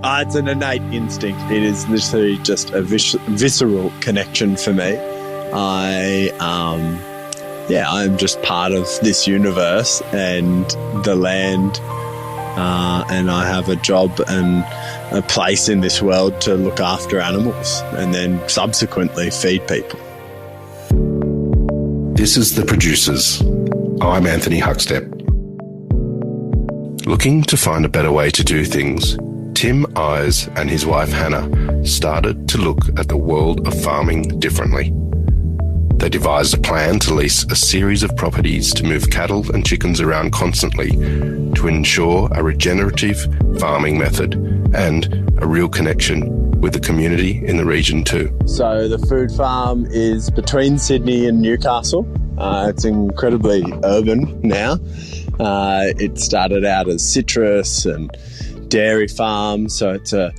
It's an innate instinct. It is literally just a visceral connection for me. I'm just part of this universe and the land, and I have a job and a place in this world to look after animals and then subsequently feed people. This is The Producers. I'm Anthony Huckstep. Looking to find a better way to do things, Tim Eyes and his wife Hannah started to look at the world of farming differently. They devised a plan to lease a series of properties to move cattle and chickens around constantly to ensure a regenerative farming method and a real connection with the community in the region too. So the food farm is between Sydney and Newcastle. It's incredibly urban now. It started out as citrus and dairy farm, so it's a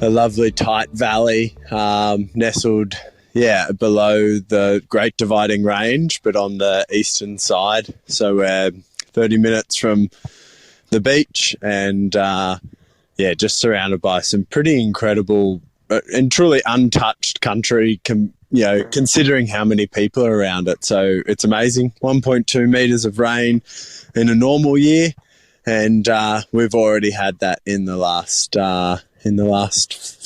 lovely tight valley nestled below the Great Dividing Range, but on the eastern side. So we're 30 minutes from the beach and just surrounded by some pretty incredible and truly untouched country, considering how many people are around it. So it's amazing. 1.2 metres of rain in a normal year, and we've already had that in the last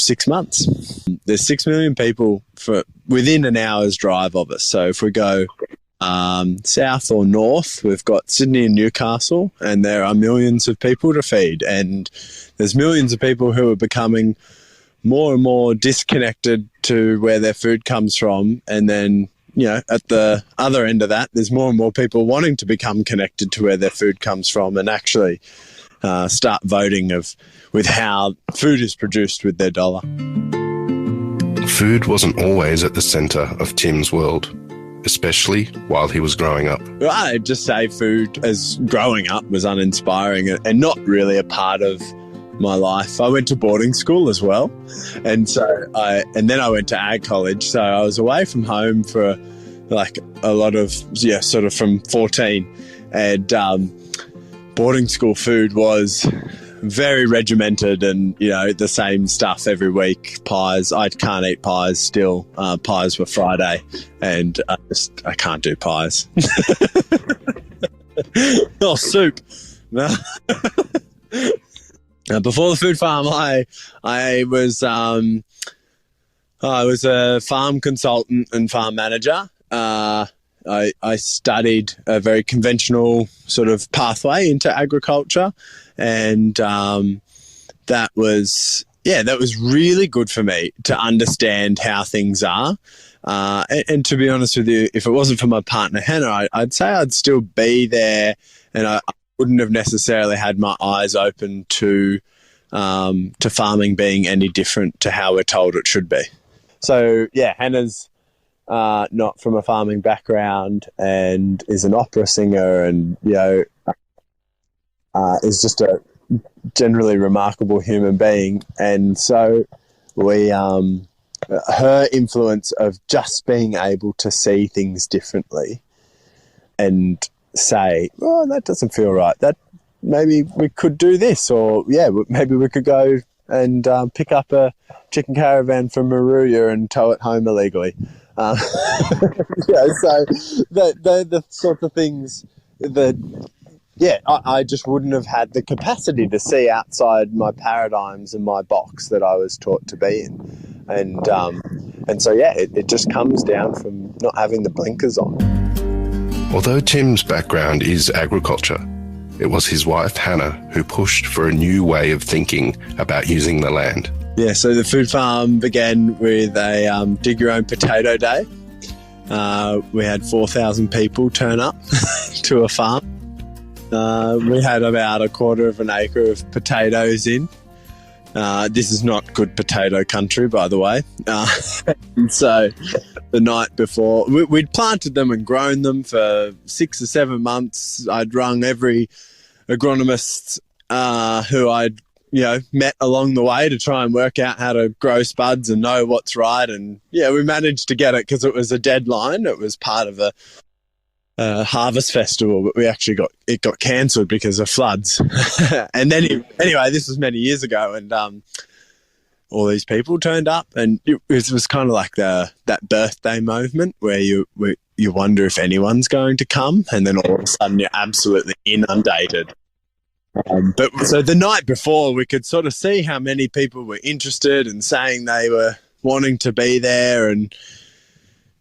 6 months. There's 6 million people within an hour's drive of us. So if we go south or north, we've got Sydney and Newcastle, and there are millions of people to feed. And there's millions of people who are becoming more and more disconnected to where their food comes from. And then, at the other end of that, there's more and more people wanting to become connected to where their food comes from and actually start voting with how food is produced with their dollar. Food wasn't always at the centre of Tim's world, especially while he was growing up. I'd just say food as growing up was uninspiring and not really a part of my life. I went to boarding school as well, and then I went to ag college, so I was away from home for like a lot of sort of from 14, and boarding school food was very regimented and the same stuff every week. Pies, I can't eat pies still. Pies were Friday, and I can't do pies. Oh, soup. No. Before the food farm, I was a farm consultant and farm manager. I studied a very conventional sort of pathway into agriculture, and that was really good for me to understand how things are. And to be honest with you, if it wasn't for my partner Hannah, I'd say I'd still be there, and I wouldn't have necessarily had my eyes open to farming being any different to how we're told it should be. So Hannah's not from a farming background and is an opera singer, and is just a generally remarkable human being. And so her influence of just being able to see things differently and say, oh, that doesn't feel right, that maybe we could do this, or maybe we could go and pick up a chicken caravan from Maruya and tow it home illegally. So the sort of things that I just wouldn't have had the capacity to see outside my paradigms and my box that I was taught to be in. And so it just comes down from not having the blinkers on. Although Tim's background is agriculture, it was his wife Hannah who pushed for a new way of thinking about using the land. Yeah, so the food farm began with a dig your own potato day. We had 4,000 people turn up to a farm. We had about a quarter of an acre of potatoes in. This is not good potato country, by the way. And so the night before, we'd planted them and grown them for 6 or 7 months. I'd rung every agronomist who I'd met along the way to try and work out how to grow spuds and know what's right. And we managed to get it because it was a deadline. It was part of harvest festival, but it got cancelled because of floods. And then anyway, this was many years ago, and all these people turned up, and it was kind of like that birthday moment where you wonder if anyone's going to come, and then all of a sudden you're absolutely inundated. But so the night before, we could sort of see how many people were interested and saying they were wanting to be there, and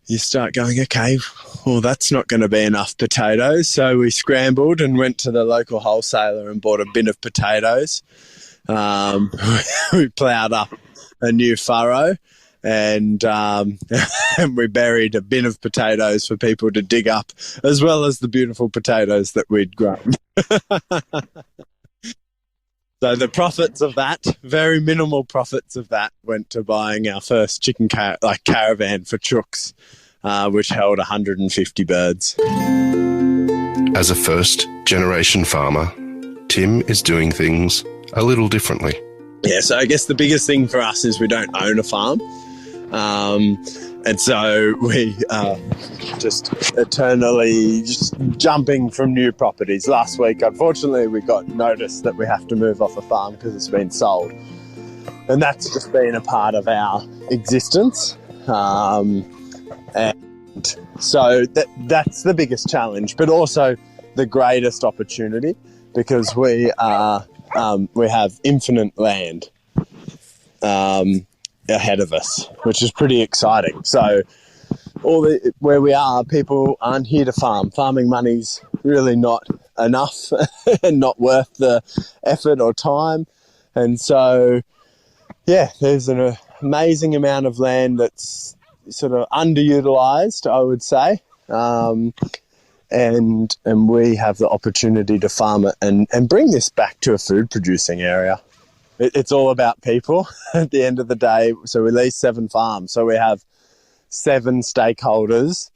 you start going, okay, well, that's not going to be enough potatoes. So we scrambled and went to the local wholesaler and bought a bin of potatoes. We ploughed up a new furrow, and and we buried a bin of potatoes for people to dig up, as well as the beautiful potatoes that we'd grown. So the profits of that, very minimal profits of that, went to buying our first chicken caravan for chooks, which held 150 birds. As a first-generation farmer, Tim is doing things a little differently. Yeah, so I guess the biggest thing for us is we don't own a farm. And so we just eternally just jumping from new properties. Last week, unfortunately, we got notice that we have to move off a farm because it's been sold. And that's just been a part of our existence. And so that's the biggest challenge, but also the greatest opportunity, because we have infinite land ahead of us, which is pretty exciting. So where we are, people aren't here to farm. Farming money's really not enough and not worth the effort or time. And so, yeah, there's an amazing amount of land that's sort of underutilized, I would say. And we have the opportunity to farm it and bring this back to a food producing area. It's all about people at the end of the day. So we lease 7 farms. So we have 7 stakeholders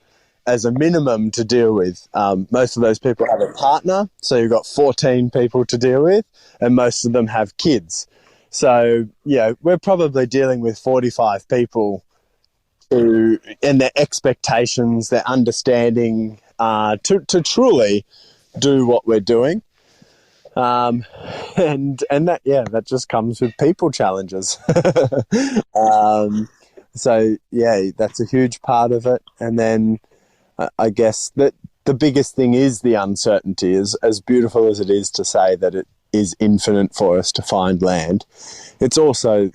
as a minimum to deal with. Most of those people have a partner. So you've got 14 people to deal with, and most of them have kids. So, yeah, we're probably dealing with 45 people and their expectations, their understanding to truly do what we're doing. And that just comes with people challenges. So yeah, that's a huge part of it. And then I guess that the biggest thing is the uncertainty. As beautiful as it is to say that it is infinite for us to find land, it's also,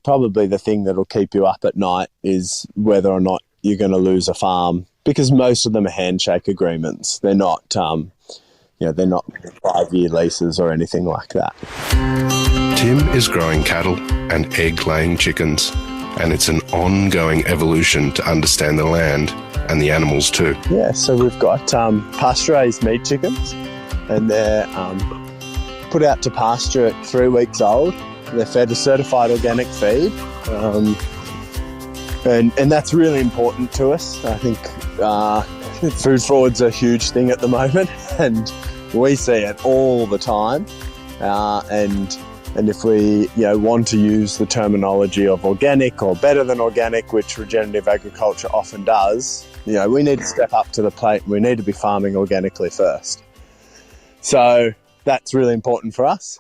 probably the thing that'll keep you up at night is whether or not you're going to lose a farm, because most of them are handshake agreements. They're not, they're not 5-year leases or anything like that. Tim is growing cattle and egg-laying chickens, and it's an ongoing evolution to understand the land and the animals too. Yeah, so we've got pasture-raised meat chickens, and they're put out to pasture at 3 weeks old. They're fed a certified organic feed, and that's really important to us. I think food fraud's a huge thing at the moment, and we see it all the time. And if we want to use the terminology of organic or better than organic, which regenerative agriculture often does, we need to step up to the plate, and we need to be farming organically first. So that's really important for us.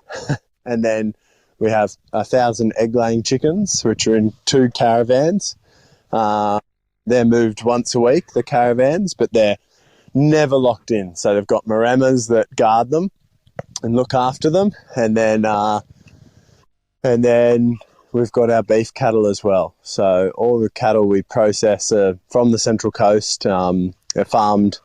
And then we have 1,000 egg-laying chickens, which are in 2 caravans. They're moved once a week, the caravans, but they're never locked in. So they've got Maramas that guard them and look after them. And then we've got our beef cattle as well. So all the cattle we process are from the Central Coast. They're farmed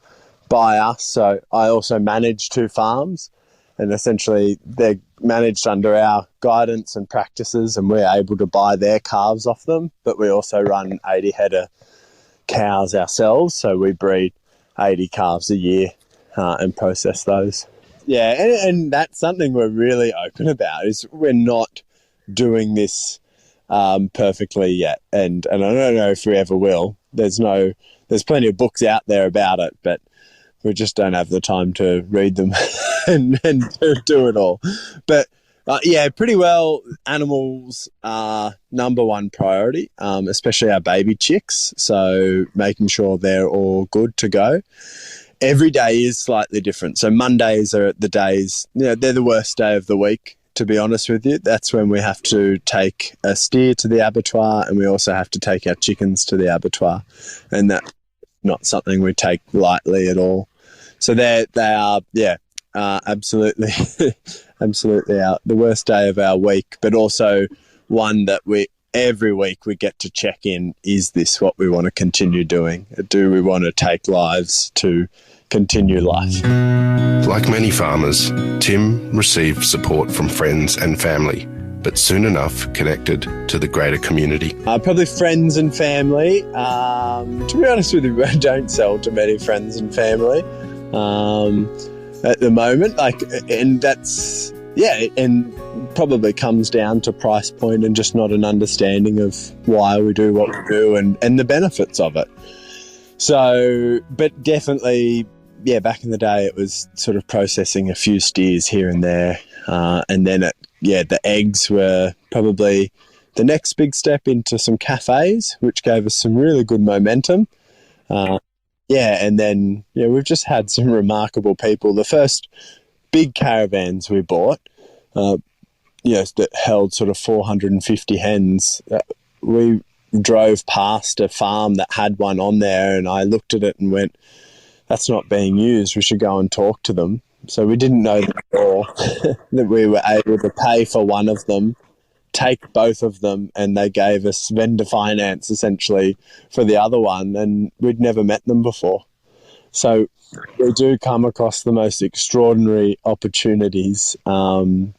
by us. So I also manage 2 farms, and essentially they're managed under our guidance and practices, and we're able to buy their calves off them. But we also run 80 head of cows ourselves, so we breed 80 calves a year and process those. Yeah, and that's something we're really open about, is we're not doing this perfectly yet, and I don't know if we ever will. There's plenty of books out there about it, but we just don't have the time to read them and do it all. But pretty well, animals are number one priority, especially our baby chicks. So making sure they're all good to go. every day is slightly different. So Mondays are the days, they're the worst day of the week, to be honest with you. That's when we have to take a steer to the abattoir, and we also have to take our chickens to the abattoir. And that's not something we take lightly at all. So they are, absolutely, absolutely the worst day of our week, but also one that every week we get to check in. Is this what we want to continue doing? Do we want to take lives to continue life? Like many farmers, Tim received support from friends and family, but soon enough connected to the greater community. Probably friends and family. To be honest with you, I don't sell to many friends and family at the moment. And that's, and probably comes down to price point and just not an understanding of why we do what we do and the benefits of it. So, but definitely, back in the day it was sort of processing a few steers here and there. And then the eggs were probably the next big step into some cafes, which gave us some really good momentum. And then, we've just had some remarkable people. The first big caravans we bought, that held sort of 450 hens. We drove past a farm that had one on there, and I looked at it and went, that's not being used. We should go and talk to them. So we didn't know before that we were able to pay for one of them, take both of them, and they gave us vendor finance essentially for the other one, and we'd never met them before. So we do come across the most extraordinary opportunities. And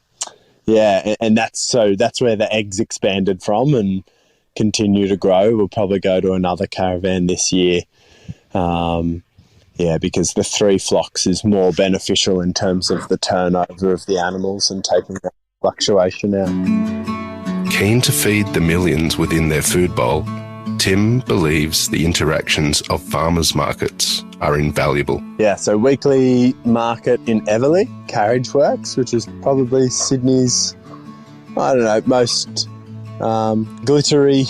that's where the eggs expanded from and continue to grow. We'll probably go to another caravan this year. Because the 3 flocks is more beneficial in terms of the turnover of the animals and taking that fluctuation out. Keen to feed the millions within their food bowl, Tim believes the interactions of farmers' markets are invaluable. So weekly market in Everleigh, Carriage Works, which is probably Sydney's, most glittery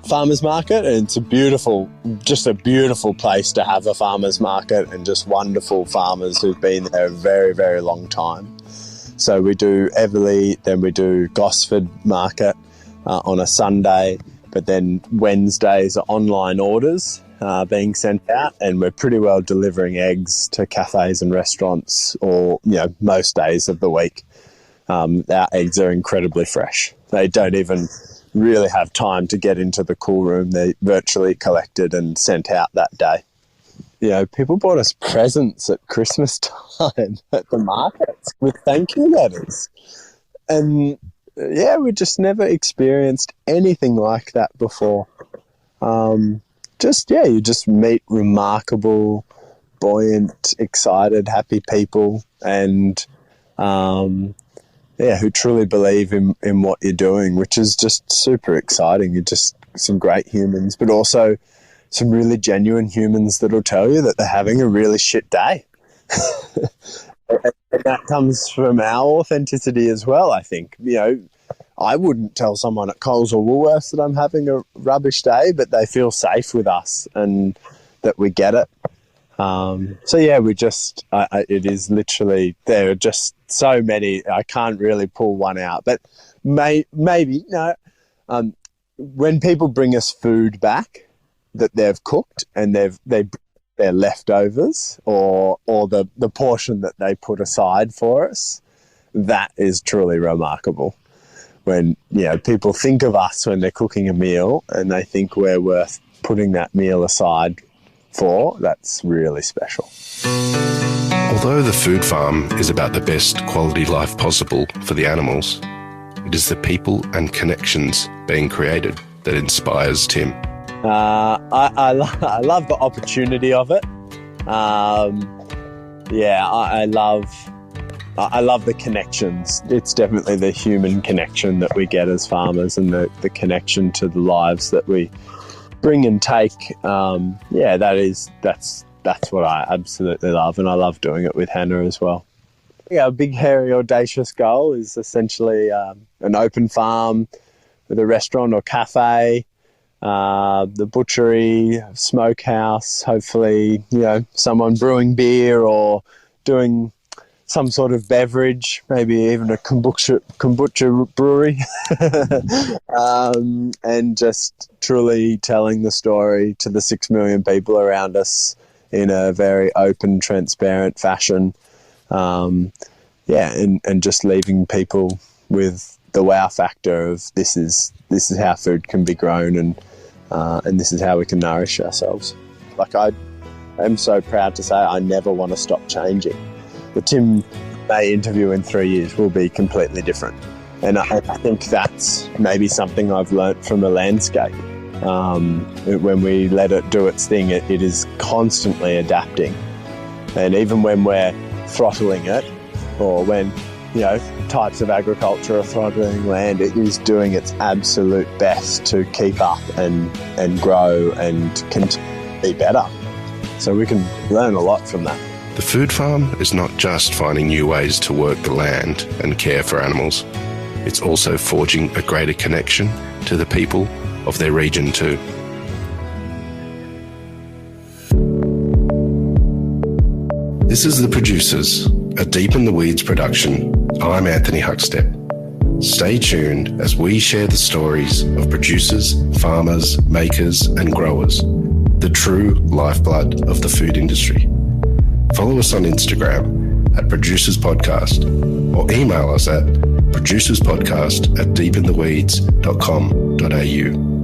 farmers market, and it's a beautiful place to have a farmers market, and just wonderful farmers who've been there a very, very long time. So we do Everleigh, then we do Gosford market on a Sunday, but then Wednesdays are online orders being sent out, and we're pretty well delivering eggs to cafes and restaurants most days of the week. Our eggs are incredibly fresh. They don't even really have time to get into the cool room. They're virtually collected and sent out that day. People bought us presents at Christmas time at the markets with thank you letters. And we just never experienced anything like that before. You just meet remarkable, buoyant, excited, happy people, and who truly believe in what you're doing, which is just super exciting. You're just some great humans, but also some really genuine humans that'll tell you that they're having a really shit day. And that comes from our authenticity as well, I think. I wouldn't tell someone at Coles or Woolworths that I'm having a rubbish day, but they feel safe with us and that we get it. It is literally, there are just so many, I can't really pull one out, but maybe, when people bring us food back that they've cooked and they're leftovers or the portion that they put aside for us, that is truly remarkable. When, people think of us when they're cooking a meal and they think we're worth putting that meal aside for, that's really special. Although the food farm is about the best quality life possible for the animals, it is the people and connections being created that inspires Tim. I love the opportunity of it. I love the connections. It's definitely the human connection that we get as farmers, and the connection to the lives that we bring and take. That's what I absolutely love, and I love doing it with Hannah as well. A big, hairy, audacious goal is essentially an open farm with a restaurant or cafe, the butchery, smokehouse, hopefully, someone brewing beer or doing some sort of beverage, maybe even a kombucha brewery, and just truly telling the story to the 6 million people around us in a very open, transparent fashion. And just leaving people with the wow factor of this is how food can be grown, and this is how we can nourish ourselves. Like, I am so proud to say I never want to stop changing. The Tim May interview in 3 years will be completely different. And I think that's maybe something I've learnt from the landscape. When we let it do its thing, it is constantly adapting. And even when we're throttling it, or when, types of agriculture are throttling land, it is doing its absolute best to keep up and grow and continue to be better. So we can learn a lot from that. The food farm is not just finding new ways to work the land and care for animals. It's also forging a greater connection to the people of their region too. This is The Producers, a Deep in the Weeds production. I'm Anthony Huckstep. Stay tuned as we share the stories of producers, farmers, makers and growers, the true lifeblood of the food industry. Follow us on Instagram at Producers Podcast, or email us at producerspodcast@deepintheweeds.com.au.